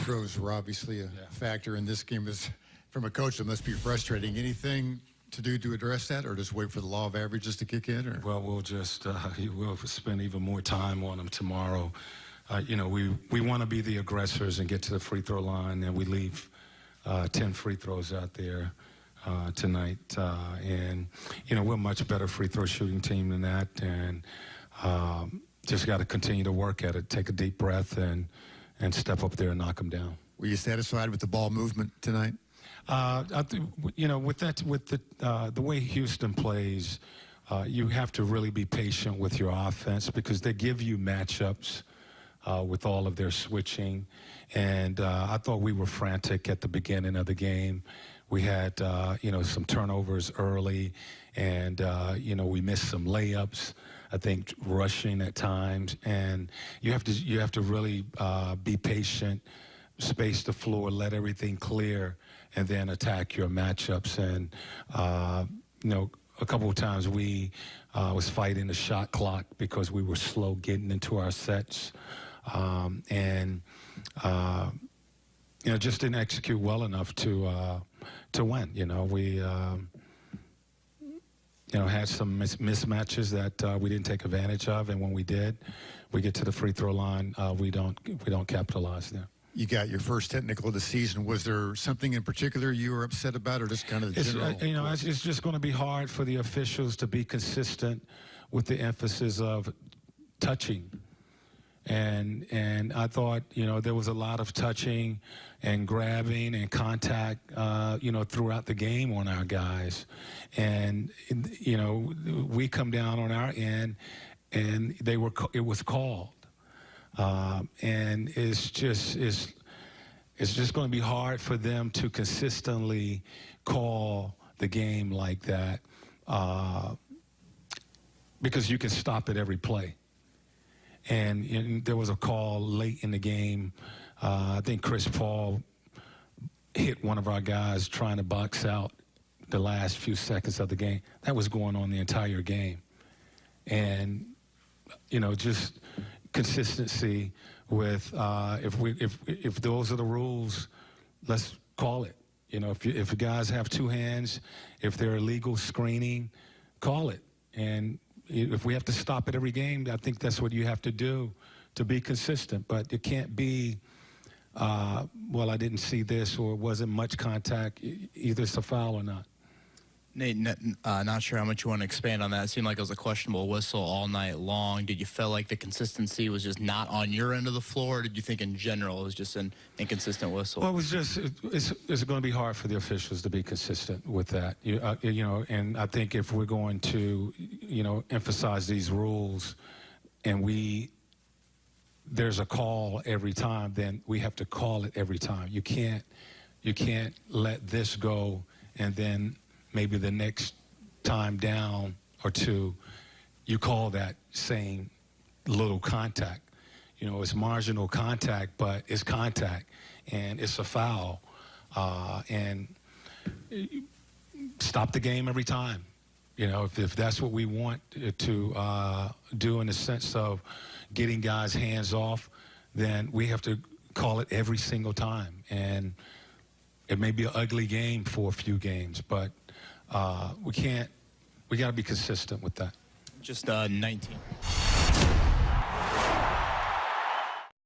throws were obviously a factor in this game. From a coach, it must be frustrating. Anything to do to address that, or just wait for the law of averages to kick in? Or? Well, we'll just we'll spend even more time on them tomorrow. You know, we want to be the aggressors and get to the free throw line, and we leave 10 free throws out there tonight. And, you know, we're a much better free throw shooting team than that, and just got to continue to work at it, take a deep breath, and step up there and knock them down. Were you satisfied with the ball movement tonight? You know, with the way Houston plays, you have to really be patient with your offense because they give you matchups with all of their switching. And I thought we were frantic at the beginning of the game. We had, you know, some turnovers early, and, you know, we missed some layups, I think, rushing at times. And you have to really be patient, space the floor, let everything clear, and then attack your matchups. And, you know, a couple of times we was fighting the shot clock because we were slow getting into our sets. You know, just didn't execute well enough to win. You know, we you know, had some mismatches that we didn't take advantage of, and when we did, we get to the free throw line, we don't capitalize there. You got your first technical of the season. Was there something in particular you were upset about, or just kind of the general? You know, it's just going to be hard for the officials to be consistent with the emphasis of touching. And I thought, you know, there was a lot of touching and grabbing and contact, you know, throughout the game on our guys. And, you know, we come down on our end, and it was called. And it's just going to be hard for them to consistently call the game like that because you can stop at every play. And there was a call late in the game. I think Chris Paul hit one of our guys trying to box out the last few seconds of the game. That was going on the entire game. And, you know, just consistency with if those are the rules, let's call it. You know, if guys have two hands, if they're illegal screening, call it. And if we have to stop at every game, I think that's what you have to do to be consistent. But it can't be, well, I didn't see this, or it wasn't much contact. Either it's a foul or not. Nate, not sure how much you want to expand on that. It seemed like it was a questionable whistle all night long. Did you feel like the consistency was just not on your end of the floor, or did you think in general it was just an inconsistent whistle? Well, it was just, it's going to be hard for the officials to be consistent with that. You know, and I think if we're going to, you know, emphasize these rules and there's a call every time, then we have to call it every time. You can't let this go and then maybe the next time down or two, you call that same little contact. You know, it's marginal contact, but it's contact, and it's a foul. And stop the game every time. You know, if that's what we want to do in the sense of getting guys' hands off, then we have to call it every single time. And it may be an ugly game for a few games, but we got to be consistent with that. Just 19.